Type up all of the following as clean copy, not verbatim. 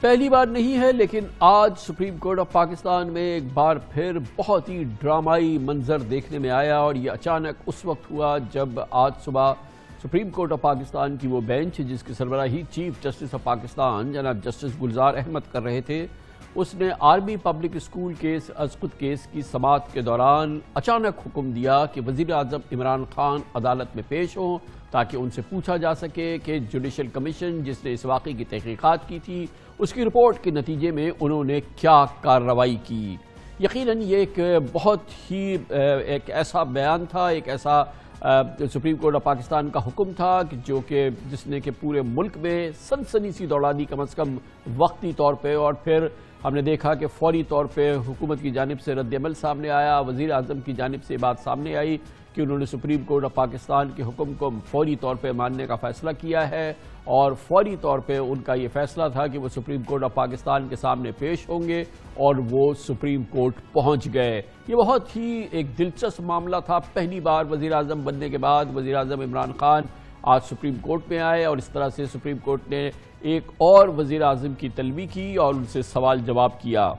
پہلی بار نہیں ہے، لیکن آج سپریم کورٹ آف پاکستان میں ایک بار پھر بہت ہی ڈرامائی منظر دیکھنے میں آیا، اور یہ اچانک اس وقت ہوا جب آج صبح سپریم کورٹ آف پاکستان کی وہ بینچ جس کی سربراہی چیف جسٹس آف پاکستان جناب جسٹس گلزار احمد کر رہے تھے، اس نے آرمی پبلک اسکول کیس ازخود کیس کی سماعت کے دوران اچانک حکم دیا کہ وزیر اعظم عمران خان عدالت میں پیش ہوں تاکہ ان سے پوچھا جا سکے کہ جوڈیشل کمیشن جس نے اس واقعے کی تحقیقات کی تھی اس کی رپورٹ کے نتیجے میں انہوں نے کیا کارروائی کی۔ یقیناً یہ ایک بہت ہی ایک ایسا بیان تھا، ایک ایسا سپریم کورٹ آف پاکستان کا حکم تھا کہ جس نے کہ پورے ملک میں سنسنی سی دوڑا دی، کم از کم وقتی طور پہ، اور پھر ہم نے دیکھا کہ فوری طور پہ حکومت کی جانب سے رد عمل سامنے آیا، وزیر اعظم کی جانب سے بات سامنے آئی کہ انہوں نے سپریم کورٹ آف پاکستان کے حکم کو فوری طور پہ ماننے کا فیصلہ کیا ہے، اور فوری طور پہ ان کا یہ فیصلہ تھا کہ وہ سپریم کورٹ آف پاکستان کے سامنے پیش ہوں گے، اور وہ سپریم کورٹ پہنچ گئے۔ یہ بہت ہی ایک دلچسپ معاملہ تھا، پہلی بار وزیر اعظم بننے کے بعد وزیر اعظم عمران خان آج سپریم کورٹ میں آئے، اور اس طرح سے سپریم کورٹ نے ایک اور وزیر اعظم کی طلبی کی اور ان سے سوال جواب کیا۔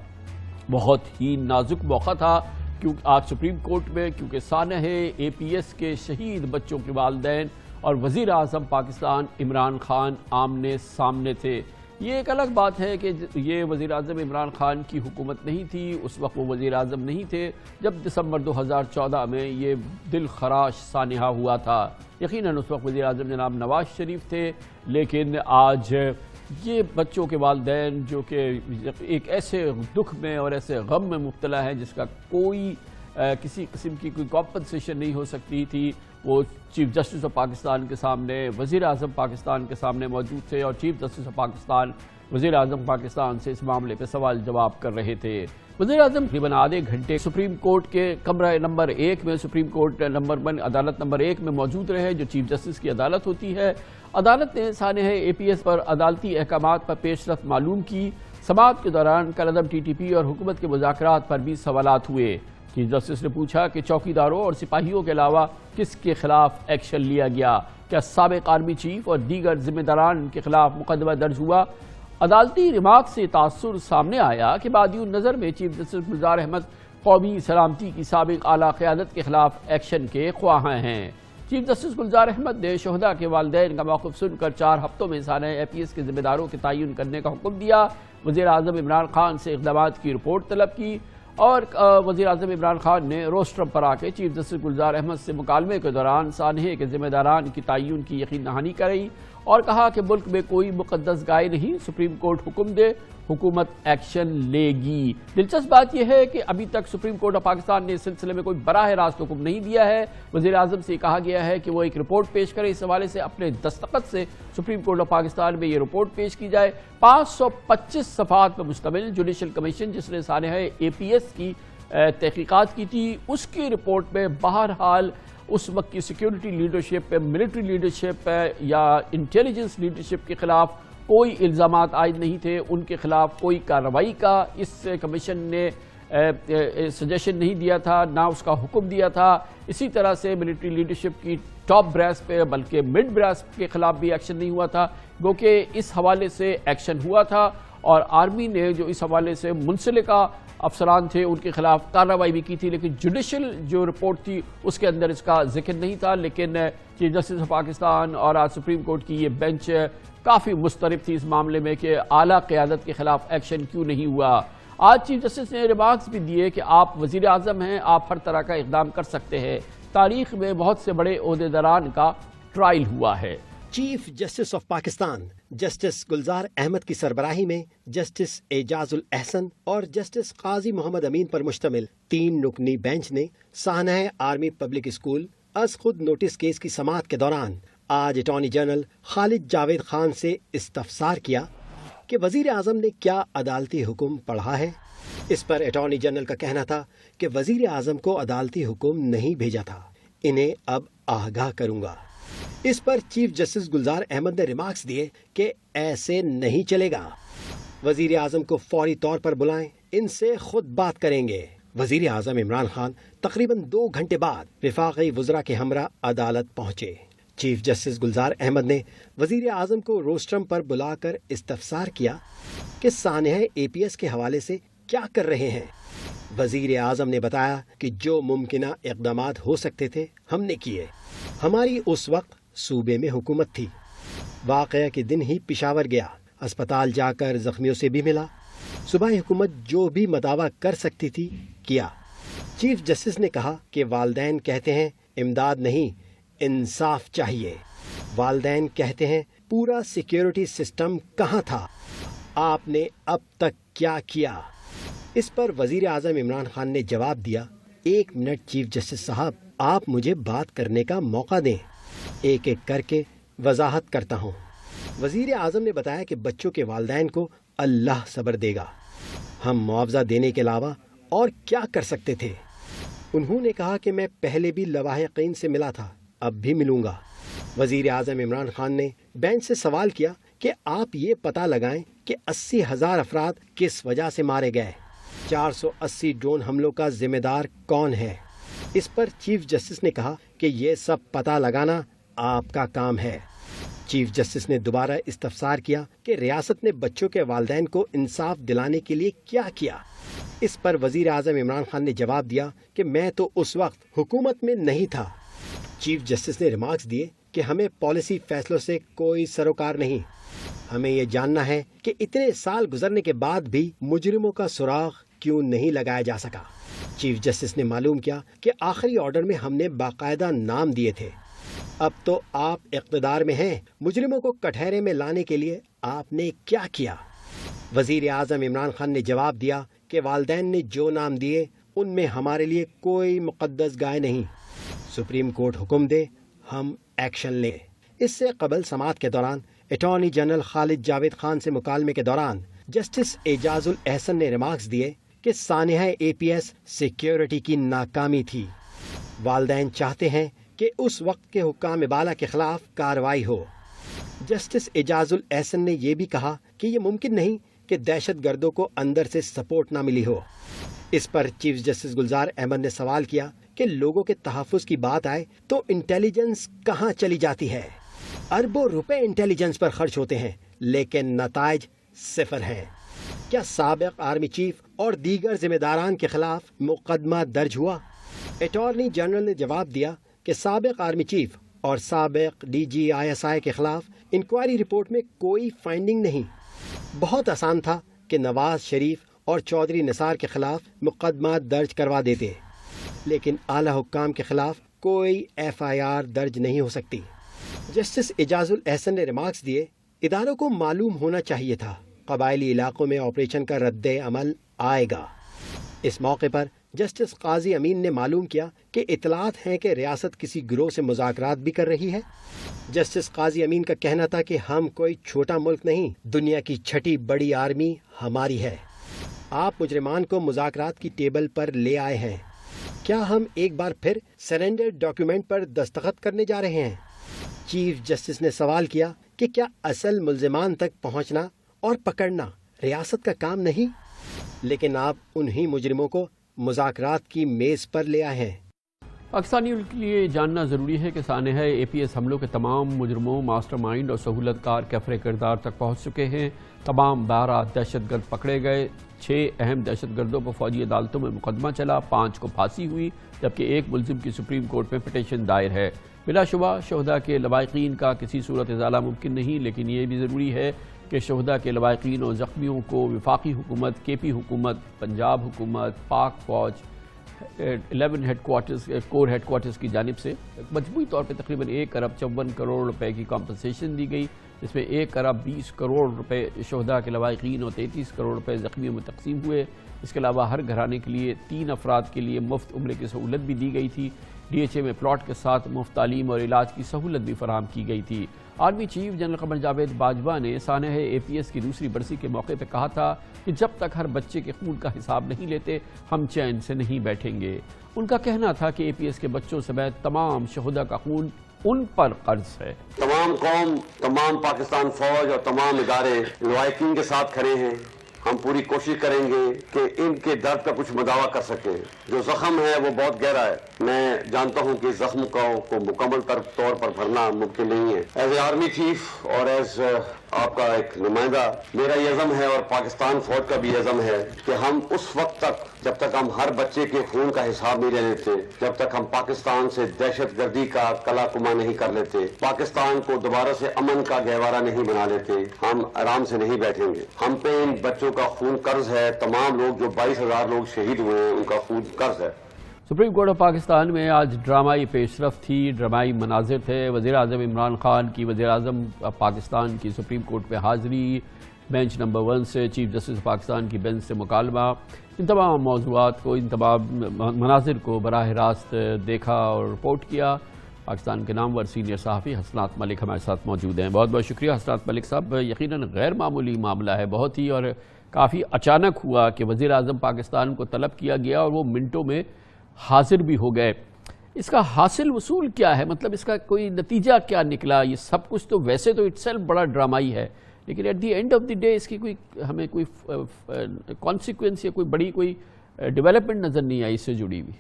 بہت ہی نازک موقع تھا کیونکہ آج سپریم کورٹ میں کیونکہ سانحہ اے پی ایس کے شہید بچوں کے والدین اور وزیر اعظم پاکستان عمران خان آمنے سامنے تھے۔ یہ ایک الگ بات ہے کہ یہ وزیر اعظم عمران خان کی حکومت نہیں تھی، اس وقت وہ وزیر اعظم نہیں تھے جب دسمبر 2014 میں یہ دل خراش سانحہ ہوا تھا۔ یقیناً اس وقت وزیر اعظم جناب نواز شریف تھے، لیکن آج یہ بچوں کے والدین جو کہ ایک ایسے دکھ میں اور ایسے غم میں مبتلا ہے جس کا کوئی کسی قسم کی کوئی کمپنسیشن نہیں ہو سکتی تھی، وہ چیف جسٹس آف پاکستان کے سامنے، وزیر اعظم پاکستان کے سامنے موجود تھے، اور چیف جسٹس آف پاکستان وزیر اعظم پاکستان سے اس معاملے پہ سوال جواب کر رہے تھے۔ وزیر اعظم تقریباً آدھے گھنٹے سپریم کورٹ کے کمرہ نمبر 1 میں، سپریم کورٹ عدالت نمبر 1 میں موجود رہے جو چیف جسٹس کی عدالت ہوتی ہے۔ عدالت نے سانحہ اے پی ایس پر عدالتی احکامات پر پیش رفت معلوم کی۔ سماعت کے دوران کالعدم ٹی ٹی پی اور حکومت کے مذاکرات پر بھی سوالات ہوئے۔ چیف جسٹس نے پوچھا کہ چوکیداروں اور سپاہیوں کے علاوہ کس کے خلاف ایکشن لیا گیا؟ کیا سابق آرمی چیف اور دیگر ذمہ داران کے خلاف مقدمہ درج ہوا؟ عدالتی ریمارک سے تاثر سامنے آیا کہ بادی النظر میں چیف جسٹس گلزار احمد قومی سلامتی کی سابق اعلیٰ قیادت کے خلاف ایکشن کے خواہاں ہیں۔ چیف جسٹس گلزار احمد نے شہداء کے والدین کا موقف سن کر 4 ہفتوں میں سانحہ اے پی ایس کے ذمہ داروں کے تعین کرنے کا حکم دیا۔ وزیر اعظم عمران خان سے اقدامات کی رپورٹ طلب کی، اور وزیر اعظم عمران خان نے روسٹرم پر آ کے چیف جسٹس گلزار احمد سے مکالمے کے دوران سانحے کے ذمہ داران کی تعین کی یقین دہانی کرائی، اور کہا کہ ملک میں کوئی مقدس گائے نہیں، سپریم کورٹ حکم دے حکومت ایکشن لے گی۔ دلچسپ بات یہ ہے کہ ابھی تک سپریم کورٹ آف پاکستان نے اس سلسلے میں کوئی براہ راست حکم نہیں دیا ہے۔ وزیر اعظم سے کہا گیا ہے کہ وہ ایک رپورٹ پیش کرے، اس حوالے سے اپنے دستخط سے سپریم کورٹ آف پاکستان میں یہ رپورٹ پیش کی جائے۔ 525 صفحات پر مشتمل جوڈیشل کمیشن جس نے سانحہ اے پی ایس کی تحقیقات کی تھی، اس کی رپورٹ میں بہرحال اس وقت کی سیکیورٹی لیڈرشپ، ملٹری لیڈرشپ یا انٹیلیجنس لیڈرشپ کے خلاف کوئی الزامات عائد نہیں تھے، ان کے خلاف کوئی کارروائی کا اس کمیشن نے سجیشن نہیں دیا تھا، نہ اس کا حکم دیا تھا۔ اسی طرح سے ملٹری لیڈرشپ کی ٹاپ براس پہ بلکہ مڈ براس کے خلاف بھی ایکشن نہیں ہوا تھا، گو کہ اس حوالے سے ایکشن ہوا تھا، اور آرمی نے جو اس حوالے سے منسلکہ افسران تھے ان کے خلاف کارروائی بھی کی تھی، لیکن جوڈیشل جو رپورٹ تھی اس کے اندر اس کا ذکر نہیں تھا۔ لیکن چیف جسٹس آف پاکستان اور آج سپریم کورٹ کی یہ بینچ کافی مضطرب تھی اس معاملے میں کہ اعلیٰ قیادت کے خلاف ایکشن کیوں نہیں ہوا۔ آج چیف جسٹس نے ریمارکس بھی دیے کہ آپ وزیر اعظم ہیں، آپ ہر طرح کا اقدام کر سکتے ہیں، تاریخ میں بہت سے بڑے عہدیداران کا ٹرائل ہوا ہے۔ Chief justice of Pakistan justice Gulzar Ahmed کی سربراہی میں جسٹس اعجاز الاحسن اور جسٹس قاضی محمد امین پر مشتمل 3 رکنی بینچ نے سانحہ آرمی پبلک اسکول ازخود نوٹس کیس کی سماعت کے دوران آج اٹارنی جنرل خالد جاوید خان سے استفسار کیا کہ وزیر اعظم نے کیا عدالتی حکم پڑھا ہے۔ اس پر اٹارنی جنرل کا کہنا تھا کہ وزیر اعظم کو عدالتی حکم نہیں بھیجا تھا، انہیں اب آگاہ کروں گا۔ اس پر چیف جسٹس گلزار احمد نے ریمارکس دیے کہ ایسے نہیں چلے گا، وزیر اعظم کو فوری طور پر بلائیں، ان سے خود بات کریں گے۔ وزیر اعظم عمران خان تقریباً 2 گھنٹے بعد وفاقی وزراء کے ہمراہ عدالت پہنچے۔ چیف جسٹس گلزار احمد نے وزیر اعظم کو روسٹرم پر بلا کر استفسار کیا کہ سانحہ APS کے حوالے سے کیا کر رہے ہیں۔ وزیر اعظم نے بتایا کہ جو ممکنہ اقدامات ہو سکتے تھے ہم نے کیے۔ ہماری اس وقت صوبے میں حکومت تھی۔ واقعہ کے دن ہی پشاور گیا، اسپتال جا کر زخمیوں سے بھی ملا۔ صوبائی حکومت جو بھی مداوع کر سکتی تھی کیا۔ چیف جسٹس نے کہا کہ والدین کہتے ہیں امداد نہیں، انصاف چاہیے۔ والدین کہتے ہیں پورا سیکیورٹی سسٹم کہاں تھا، آپ نے اب تک کیا کیا؟ اس پر وزیر اعظم عمران خان نے جواب دیا، 1 منٹ چیف جسٹس صاحب، آپ مجھے بات کرنے کا موقع دیں، ایک ایک کر کے وضاحت کرتا ہوں۔ وزیر اعظم نے بتایا کہ بچوں کے والدین کو اللہ صبر دے گا، ہم معاوضہ دینے کے علاوہ اور کیا کر سکتے تھے؟ انہوں نے کہا کہ میں پہلے بھی لواحقین سے ملا تھا، اب بھی ملوں گا۔ وزیر اعظم عمران خان نے بینچ سے سوال کیا کہ آپ یہ پتہ لگائیں کہ 80,000 افراد کس وجہ سے مارے گئے، 480 ڈرون حملوں کا ذمہ دار کون ہے؟ اس پر چیف جسٹس نے کہا کہ یہ سب پتہ لگانا آپ کا کام ہے۔ چیف جسٹس نے دوبارہ استفسار کیا کہ ریاست نے بچوں کے والدین کو انصاف دلانے کے لیے کیا کیا؟ اس پر وزیر اعظم عمران خان نے جواب دیا کہ میں تو اس وقت حکومت میں نہیں تھا۔ چیف جسٹس نے ریمارکس دیے کہ ہمیں پالیسی فیصلوں سے کوئی سروکار نہیں، ہمیں یہ جاننا ہے کہ اتنے سال گزرنے کے بعد بھی مجرموں کا سراغ کیوں نہیں لگایا جا سکا۔ چیف جسٹس نے معلوم کیا کہ آخری آرڈر میں ہم نے باقاعدہ نام دیے تھے، اب تو آپ اقتدار میں ہیں، مجرموں کو کٹہرے میں لانے کے لیے آپ نے کیا کیا؟ وزیر اعظم عمران خان نے جواب دیا کہ والدین نے جو نام دیے ان میں ہمارے لیے کوئی مقدس گائے نہیں، سپریم کورٹ حکم دے ہم ایکشن لیں۔ اس سے قبل سماعت کے دوران اٹارنی جنرل خالد جاوید خان سے مکالمے کے دوران جسٹس اعجاز الاحسن نے ریمارکس دیے کہ سانحہ APS سیکیورٹی کی ناکامی تھی۔ والدین چاہتے ہیں کہ اس وقت کے حکام بالا کے خلاف کارروائی ہو۔ جسٹس اعجاز الاحسن نے یہ بھی کہا کہ یہ ممکن نہیں کہ دہشت گردوں کو اندر سے سپورٹ نہ ملی ہو۔ اس پر چیف جسٹس گلزار احمد نے سوال کیا کہ لوگوں کے تحفظ کی بات آئے تو انٹیلیجنس کہاں چلی جاتی ہے؟ اربوں روپے انٹیلیجنس پر خرچ ہوتے ہیں لیکن نتائج صفر ہیں۔ کیا سابق آرمی چیف اور دیگر ذمہ داران کے خلاف مقدمہ درج ہوا؟ اٹارنی جنرل نے جواب دیا کہ سابق آرمی چیف اور سابق DG ISI کے خلاف انکوائری رپورٹ میں کوئی فائنڈنگ نہیں۔ بہت آسان تھا کہ نواز شریف اور چودھری نثار کے خلاف مقدمات درج کروا دیتے، لیکن اعلیٰ حکام کے خلاف کوئی FIR درج نہیں ہو سکتی۔ جسٹس اعجاز الاحسن نے ریمارکس دیے، اداروں کو معلوم ہونا چاہیے تھا قبائلی علاقوں میں آپریشن کا رد عمل آئے گا۔ اس موقع پر جسٹس قاضی امین نے معلوم کیا کہ اطلاعات ہیں کہ ریاست کسی گروہ سے مذاکرات بھی کر رہی ہے۔ جسٹس قاضی امین کا کہنا تھا کہ ہم کوئی چھوٹا ملک نہیں، دنیا کی 6ٹھی بڑی آرمی ہماری ہے، آپ مجرمان کو مذاکرات کی ٹیبل پر لے آئے ہیں، کیا ہم ایک بار پھر سرنڈر ڈاکیومنٹ پر دستخط کرنے جا رہے ہیں؟ چیف جسٹس نے سوال کیا کہ کیا اصل ملزمان تک پہنچنا اور پکڑنا ریاست کا کام نہیں؟ لیکن آپ انہی مجرموں کو مذاکرات کی میز پر لے آئے ہیں۔ پاکستانیوں کے لیے جاننا ضروری ہے کہ سانحہ APS حملوں کے تمام مجرموں، ماسٹر مائنڈ اور سہولت کار کیفر کردار تک پہنچ چکے ہیں۔ تمام 12 دہشت گرد پکڑے گئے، 6 اہم دہشت گردوں پر فوجی عدالتوں میں مقدمہ چلا، 5 کو پھانسی ہوئی، جبکہ 1 ملزم کی سپریم کورٹ میں پٹیشن دائر ہے۔ بلا شبہ شہداء کے لواحقین کا کسی صورت ازالہ ممکن نہیں، لیکن یہ بھی ضروری ہے کہ شہداء کے لواحقین اور زخمیوں کو وفاقی حکومت، KP حکومت، پنجاب حکومت، پاک فوج 11 کور ہیڈ کوارٹرز کی جانب سے مجموعی طور پہ تقریباً 1 ارب 54 کروڑ روپے کی کمپنسیشن دی گئی، جس میں 1 ارب 20 کروڑ روپے شہداء کے لواحقین اور 33 کروڑ روپے زخمیوں میں تقسیم ہوئے۔ اس کے علاوہ ہر گھرانے کے لیے 3 افراد کے لیے مفت عمرے کی سہولت بھی دی گئی تھی۔ DHA میں پلاٹ کے ساتھ مفت تعلیم اور علاج کی سہولت بھی فراہم کی گئی تھی۔ Army chief general Qamar Javed Bajwa نے سانحہ APS کی دوسری برسی کے موقع پہ کہا تھا کہ جب تک ہر بچے کے خون کا حساب نہیں لیتے ہم چین سے نہیں بیٹھیں گے۔ ان کا کہنا تھا کہ APS کے بچوں سمیت تمام شہداء کا خون ان پر قرض ہے۔ تمام قوم، تمام پاکستان فوج اور تمام ادارے لواحقین کے ساتھ کھڑے ہیں۔ ہم پوری کوشش کریں گے کہ ان کے درد کا کچھ مداوا کر سکیں. جو زخم ہے وہ بہت گہرا ہے. میں جانتا ہوں کہ زخم کو مکمل طور پر بھرنا ممکن نہیں ہے. ایز اے آرمی چیف اور ایز آپ کا ایک نمائندہ میرا یہ عزم ہے اور پاکستان فوج کا بھی عزم ہے کہ ہم اس وقت تک جب تک ہم ہر بچے کے خون کا حساب نہیں لے لیتے, جب تک ہم پاکستان سے دہشت گردی کا کلا کما نہیں کر لیتے, پاکستان کو دوبارہ سے امن کا گہوارہ نہیں بنا لیتے, ہم آرام سے نہیں بیٹھیں گے. ہم پہ ان بچوں کا خون قرض ہے. تمام لوگ جو 22,000 لوگ شہید ہوئے ہیں ان کا خون قرض ہے. سپریم کورٹ آف پاکستان میں آج ڈرامائی پیش رفت تھی, ڈرامائی مناظر تھے. وزیر اعظم عمران خان کی وزیر اعظم پاکستان کی سپریم کورٹ میں حاضری, بینچ نمبر 1 سے چیف جسٹس پاکستان کی بینچ سے مکالمہ, ان تمام موضوعات کو, ان تمام مناظر کو براہ راست دیکھا اور رپورٹ کیا. پاکستان کے نامور سینئر صحافی حسنات ملک ہمارے ساتھ موجود ہیں. بہت بہت شکریہ حسنات ملک صاحب. یقیناً غیر معمولی معاملہ ہے بہت ہی, اور کافی اچانک ہوا کہ وزیر اعظم پاکستان کو طلب کیا گیا اور وہ منٹوں میں حاضر بھی ہو گئے. اس کا حاصل وصول کیا ہے, مطلب اس کا کوئی نتیجہ کیا نکلا؟ یہ سب کچھ تو ویسے تو اٹ سیلف بڑا ڈرامائی ہے, لیکن at the end of the day اس کی کوئی ہمیں کوئی کانسیکوینس یا کوئی بڑی کوئی ڈیولپمنٹ نظر نہیں آئی اس سے جڑی ہوئی.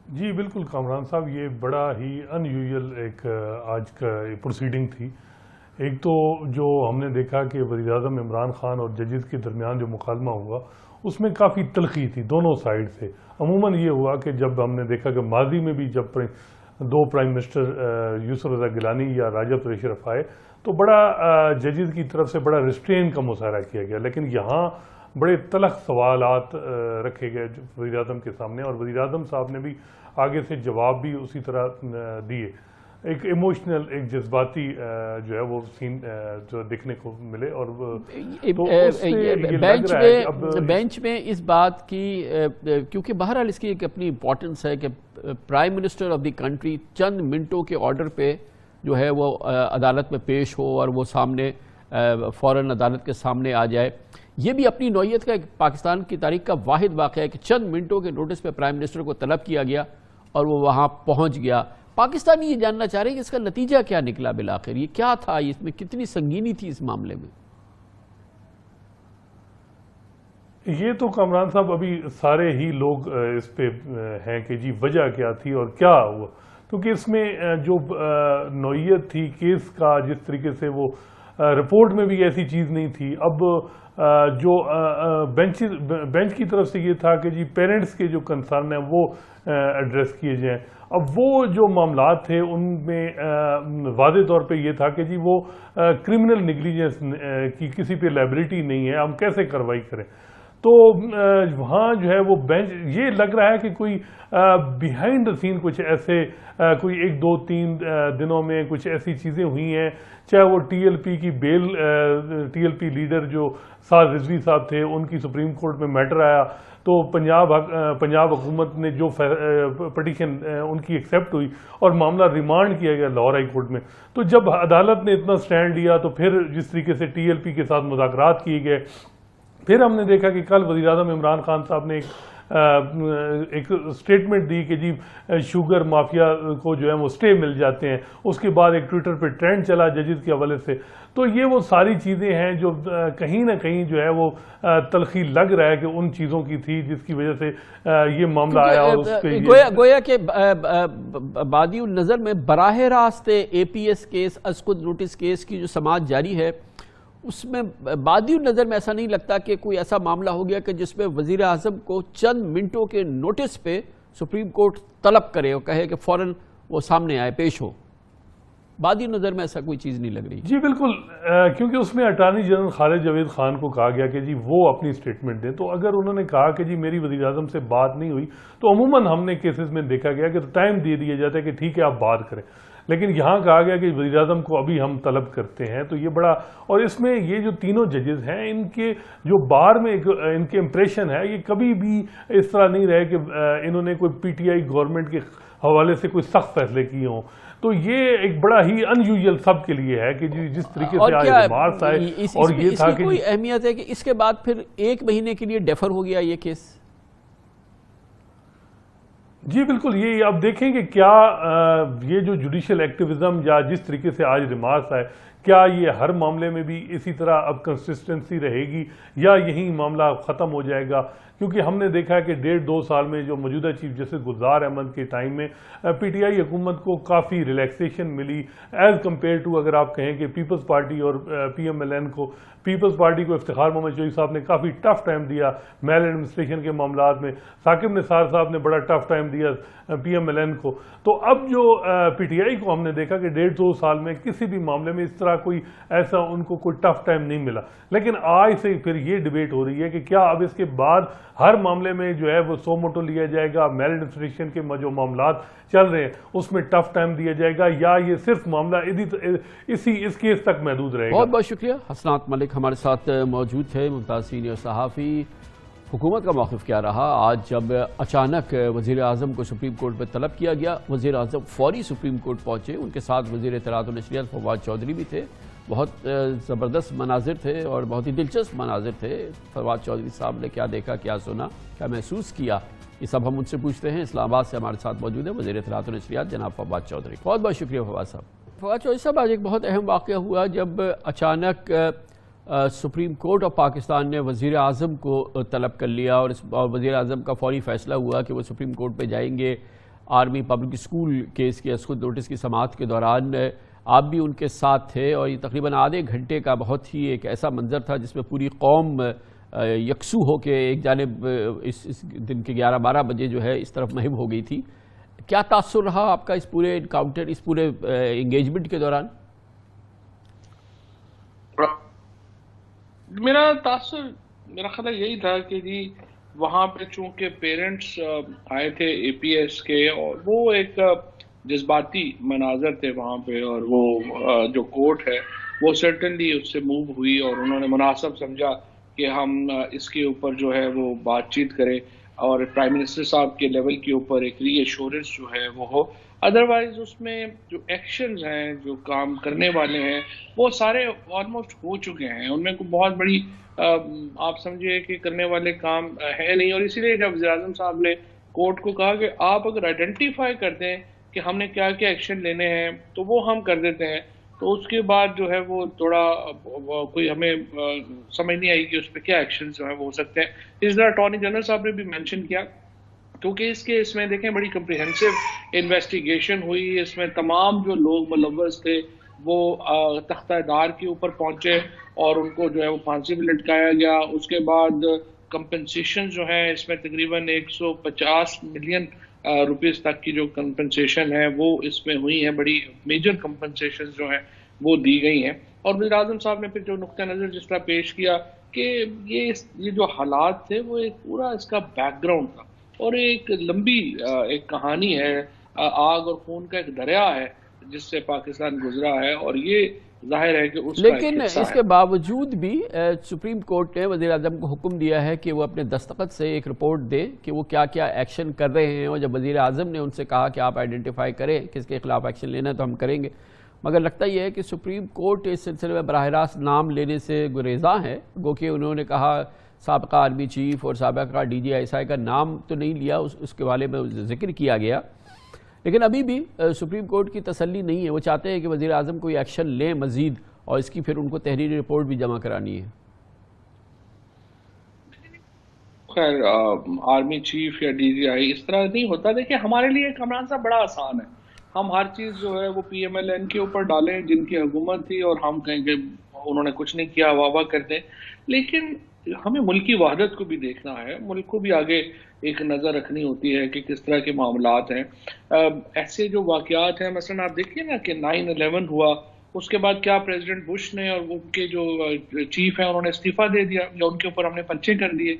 جی بالکل کامران صاحب, یہ بڑا ہی ان یوزول ایک آج کا پروسیڈنگ تھی. ایک تو جو ہم نے دیکھا کہ وزیر اعظم عمران خان اور ججز کے درمیان جو مکالمہ ہوا اس میں کافی تلخی تھی دونوں سائڈ سے. عموماً یہ ہوا کہ جب ہم نے دیکھا کہ ماضی میں بھی جب 2 پرائم منسٹر یوسف رضا گیلانی یا راجہ اشرف آئے تو بڑا ججز کی طرف سے بڑا ریسٹرین کا مظاہرہ کیا گیا, لیکن یہاں بڑے تلخ سوالات رکھے گئے وزیر اعظم کے سامنے, اور وزیر اعظم صاحب نے بھی آگے سے جواب بھی اسی طرح دیے. ایک ایموشنل, ایک جذباتی جو ہے وہ سین جو دیکھنے کو ملے. اور بینچ میں اس بات کی, کیونکہ بہرحال اس کی ایک اپنی امپورٹنس ہے کہ prime minister of the country چند منٹوں کے آرڈر پہ جو ہے وہ عدالت میں پیش ہو اور وہ سامنے فوراً عدالت کے سامنے آ جائے. یہ بھی اپنی نوعیت کا ایک پاکستان کی تاریخ کا واحد واقعہ ہے کہ چند منٹوں کے نوٹس پہ پرائم منسٹر کو طلب کیا گیا اور وہ وہاں پہنچ گیا. پاکستانی یہ جاننا چاہ رہے ہیں کہ اس کا نتیجہ کیا نکلا بالآخر, یہ کیا تھا, اس میں کتنی سنگینی تھی اس معاملے میں؟ یہ تو کامران صاحب ابھی سارے ہی لوگ اس پہ ہیں کہ جی وجہ کیا تھی اور کیا ہوا, کیونکہ اس میں جو نوعیت تھی کیس کا, جس طریقے سے وہ رپورٹ میں بھی ایسی چیز نہیں تھی. اب جو بینچ کی طرف سے یہ تھا کہ جی پیرنٹس کے جو کنسرن ہیں وہ ایڈریس کیے جائیں. اب وہ جو معاملات تھے ان میں واضح طور پہ یہ تھا کہ جی وہ کرمنل نیگلیجنس کی کسی پہ لائبلٹی نہیں ہے, ہم کیسے کارروائی کریں. تو وہاں جو ہے وہ بینچ, یہ لگ رہا ہے کہ کوئی بیہائنڈ دا سین کچھ ایسے کوئی 1-2-3 دنوں میں کچھ ایسی چیزیں ہوئی ہیں, چاہے وہ ٹی ایل پی کی بیل, ٹی ایل پی لیڈر جو سعد رضوی صاحب تھے ان کی سپریم کورٹ میں میٹر آیا تو پنجاب حکومت نے جو پٹیشن ان کی ایکسیپٹ ہوئی اور معاملہ ریمانڈ کیا گیا لاہور ہائی کورٹ میں. تو جب عدالت نے اتنا سٹینڈ لیا تو پھر جس طریقے سے ٹی ایل پی کے ساتھ مذاکرات کیے گئے, پھر ہم نے دیکھا کہ کل وزیر اعظم عمران خان صاحب نے ایک سٹیٹمنٹ دی کہ جی شوگر مافیا کو جو ہے وہ سٹے مل جاتے ہیں. اس کے بعد ایک ٹویٹر پہ ٹرینڈ چلا ججز کے حوالے سے. تو یہ وہ ساری چیزیں ہیں جو کہیں نہ کہیں جو ہے وہ تلخی لگ رہا ہے کہ ان چیزوں کی تھی جس کی وجہ سے یہ معاملہ آیا. اور گویا کہ بادی النظر میں براہ راست اے پی ایس کیس, اسکد نوٹس کیس کی جو سماعت جاری ہے اس میں بادی النظر میں ایسا نہیں لگتا کہ کوئی ایسا معاملہ ہو گیا کہ جس میں وزیر اعظم کو چند منٹوں کے نوٹس پہ سپریم کورٹ طلب کرے اور کہے کہ فوراً وہ سامنے آئے, پیش ہو. بادی نظر میں ایسا کوئی چیز نہیں لگ رہی. جی بالکل, کیونکہ اس میں اٹارنی جنرل خالد جاوید خان کو کہا گیا کہ جی وہ اپنی سٹیٹمنٹ دیں. تو اگر انہوں نے کہا کہ جی میری وزیر اعظم سے بات نہیں ہوئی تو عموماً ہم نے کیسز میں دیکھا گیا کہ ٹائم دے دیا جاتا ہے کہ ٹھیک ہے آپ بات کریں, لیکن یہاں کہا گیا کہ وزیر اعظم کو ابھی ہم طلب کرتے ہیں. تو یہ بڑا, اور اس میں یہ جو تینوں ججز ہیں ان کے جو بار میں ان کے امپریشن ہے یہ کبھی بھی اس طرح نہیں رہے کہ انہوں نے کوئی پی ٹی آئی گورنمنٹ کے حوالے سے کوئی سخت فیصلے کیے ہوں. تو یہ ایک بڑا ہی ان یوزول سب کے لیے ہے کہ جس طریقے سے آج ریمارکس آئے, اور یہ تھا کہ کوئی اہمیت ہے کہ اس کے بعد پھر 1 مہینے کے لیے ڈیفر ہو گیا یہ کیس. جی بالکل, یہ آپ دیکھیں کہ کیا یہ جو جوڈیشل ایکٹیویزم یا جس طریقے سے آج ریمارکس آئے, کیا یہ ہر معاملے میں بھی اسی طرح اب کنسسٹنسی رہے گی یا یہی معاملہ ختم ہو جائے گا؟ کیونکہ ہم نے دیکھا ہے کہ 1.5-2 سال میں جو موجودہ چیف جسٹس گلزار احمد کے ٹائم میں پی ٹی آئی حکومت کو کافی ریلیکسیشن ملی ایز کمپیئر ٹو اگر آپ کہیں کہ پیپلز پارٹی اور پی ایم ایل این کو. پیپلز پارٹی کو افتخار محمد چوہدری صاحب نے کافی ٹف ٹائم دیا میل ایڈمنسٹریشن کے معاملات میں, ثاقب نثار صاحب نے بڑا ٹف ٹائم دیا پی ایم ایل این کو. تو اب جو پی ٹی آئی کو ہم نے دیکھا کہ 1.5-2 سال میں کسی بھی معاملے میں اس طرح کوئی ایسا ان کو کوئی ٹف ٹائم نہیں ملا. لیکن آج سے پھر یہ ڈیبیٹ ہو رہی ہے کہ کیا اب اس کے بعد ہر معاملے میں جو ہے وہ سو موٹو لیا جائے گا, میل ایڈمنسٹریشن کے جو معاملات چل رہے ہیں اس میں ٹف ٹائم دیا جائے گا, یا یہ صرف معاملہ اس کیس تک محدود رہے گا؟ بہت بہت شکریہ. حسنات ملک ہمارے ساتھ موجود تھے, ممتاز سینئر صحافی. حکومت کا موقف کیا رہا آج جب اچانک وزیر اعظم کو سپریم کورٹ میں طلب کیا گیا؟ وزیر اعظم فوری سپریم کورٹ پہنچے, ان کے ساتھ وزیر اطلاعات و نشریات فواد چودھری بھی تھے. بہت زبردست مناظر تھے اور بہت ہی دلچسپ مناظر تھے. فواد چودھری صاحب نے کیا دیکھا, کیا سنا, کیا محسوس کیا, یہ سب ہم ان سے پوچھتے ہیں. اسلام آباد سے ہمارے ساتھ موجود ہے وزیر اطلاعات و نشریات جناب فواد چودھری. بہت بہت شکریہ فواد صاحب. فواد چودھری صاحب, آج ایک بہت اہم واقعہ ہوا جب اچانک سپریم کورٹ آف پاکستان نے وزیر اعظم کو طلب کر لیا اور وزیر اعظم کا فوری فیصلہ ہوا کہ وہ سپریم کورٹ پہ جائیں گے. آرمی پبلک اسکول کیس کی خود نوٹس کی سماعت کے دوران آپ بھی ان کے ساتھ تھے, اور یہ تقریباً آدھے گھنٹے کا بہت ہی ایک ایسا منظر تھا جس میں پوری قوم یکسو ہو کے ایک جانب اس دن کے 11-12 بجے جو ہے اس طرف مہم ہو گئی تھی. کیا تاثر رہا آپ کا اس پورے انکاؤنٹر, اس پورے انگیجمنٹ کے دوران؟ میرا تاثر میرا خیال یہی تھا کہ جی وہاں پہ چونکہ پیرنٹس آئے تھے اے پی ایس کے, اور وہ ایک جذباتی مناظر تھے وہاں پہ, اور وہ جو کورٹ ہے وہ سرٹنلی اس سے موو ہوئی اور انہوں نے مناسب سمجھا کہ ہم اس کے اوپر جو ہے وہ بات چیت کریں اور پرائم منسٹر صاحب کے لیول کے اوپر ایک ری ایشورنس جو ہے وہ ہو. ادروائز اس میں جو ایکشنز ہیں, جو کام کرنے والے ہیں, وہ سارے آلموسٹ ہو چکے ہیں. ان میں کوئی بہت بڑی آپ سمجھے کہ کرنے والے کام ہے نہیں, اور اسی لیے جب وزیر اعظم صاحب نے کورٹ کو کہا کہ آپ اگر آئیڈینٹیفائی کر دیں کہ ہم نے کیا کیا ایکشن لینے ہیں تو وہ ہم کر دیتے ہیں, تو اس کے بعد جو ہے وہ تھوڑا کوئی ہمیں سمجھ نہیں آئی کہ اس پہ کیا ایکشن جو ہیں وہ ہو سکتے ہیں. اس طرح اٹارنی جنرل صاحب نے بھی مینشن کیا, کیونکہ اس کیس میں دیکھیں بڑی کمپریہنسو انویسٹیگیشن ہوئی. اس میں تمام جو لوگ ملوث تھے وہ تختہ دار کے اوپر پہنچے اور ان کو جو ہے وہ پھانسی پہ لٹکایا گیا. اس کے بعد کمپنسیشن جو ہیں اس میں تقریباً 150 ملین روپیز تک کی جو کمپنسیشن ہے وہ اس میں ہوئی ہیں. بڑی میجر کمپنسیشن جو ہیں وہ دی گئی ہیں. اور وزیر اعظم صاحب نے پھر جو نقطہ نظر جس طرح پیش کیا کہ یہ جو حالات تھے وہ ایک پورا اس کا بیک گراؤنڈ تھا اور ایک لمبی ایک کہانی ہے, آگ اور خون کا ایک دریا ہے جس سے پاکستان گزرا ہے, اور یہ ظاہر ہے کہ اس کا لیکن اس کے باوجود بھی سپریم کورٹ نے وزیر اعظم کو حکم دیا ہے کہ وہ اپنے دستخط سے ایک رپورٹ دے کہ وہ کیا کیا ایکشن کر رہے ہیں. اور جب وزیر اعظم نے ان سے کہا کہ آپ آئیڈینٹیفائی کریں کس کے خلاف ایکشن لینا ہے تو ہم کریں گے, مگر لگتا یہ ہے کہ سپریم کورٹ اس سلسلے میں براہ راست نام لینے سے گریزاں ہے. گو کہ انہوں نے کہا سابقہ آرمی چیف اور سابقہ D G I S I کا نام تو نہیں لیا, اس کے بارے میں ذکر کیا گیا, لیکن ابھی بھی سپریم کورٹ کی تسلی نہیں ہے. وہ چاہتے ہیں کہ وزیر اعظم کوئی ایکشن لیں مزید, اور اس کی پھر ان کو تحریری رپورٹ بھی جمع کرانی ہے. خیر آرمی چیف یا ڈی جی آئی اس طرح نہیں ہوتا. دیکھیں ہمارے لیے کامران صاحب بڑا آسان ہے, ہم ہر چیز جو ہے وہ پی ایم ایل این کے اوپر ڈالیں جن کی حکومت تھی, اور ہم کہیں کہ انہوں نے کچھ نہیں کیا, واہ واہ کرتے. لیکن ہمیں ملک کی وحدت کو بھی دیکھنا ہے, ملک کو بھی آگے ایک نظر رکھنی ہوتی ہے کہ کس طرح کے معاملات ہیں. ایسے جو واقعات ہیں, مثلا آپ دیکھیے نا کہ 9/11 ہوا, اس کے بعد کیا پریزیڈنٹ بش نے اور ان کے جو چیف ہیں انہوں نے استعفیٰ دے دیا یا ان کے اوپر ہم نے پرچے کر دیے.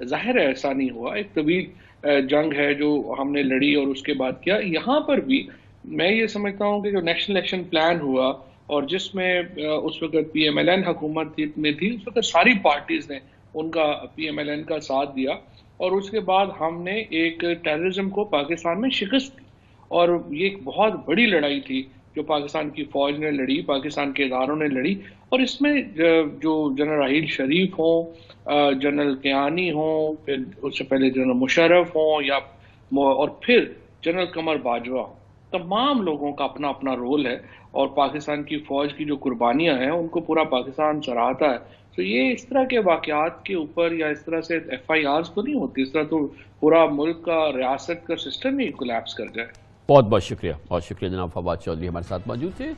ظاہر ہے ایسا نہیں ہوا, ایک طویل جنگ ہے جو ہم نے لڑی اور اس کے بعد کیا. یہاں پر بھی میں یہ سمجھتا ہوں کہ جو نیشنل ایکشن پلان ہوا اور جس میں اس وقت پی ایم ایل این حکومت میں تھی, اس وقت ساری پارٹیز نے ان کا پی ایم ایل این کا ساتھ دیا, اور اس کے بعد ہم نے ایک ٹیررزم کو پاکستان میں شکست دی. اور یہ ایک بہت بڑی لڑائی تھی جو پاکستان کی فوج نے لڑی, پاکستان کے اداروں نے لڑی, اور اس میں جو جنرل راحیل شریف ہوں, جنرل کیانی ہوں, پھر اس سے پہلے جنرل مشرف ہوں, یا اور پھر جنرل قمر باجوہ ہوں, تمام لوگوں کا اپنا اپنا رول ہے، اور پاکستان کی فوج کی جو قربانیاں ہیں ان کو پورا پاکستان سراہتا ہے. تو یہ اس طرح کے واقعات کے اوپر یا اس طرح سے FIRs تو نہیں ہوتی، اس طرح تو پورا ملک کا ریاست کا سسٹم ہی کولیپس کر جائے. بہت بہت شکریہ جناب فواد چودھری ہمارے ساتھ موجود تھے.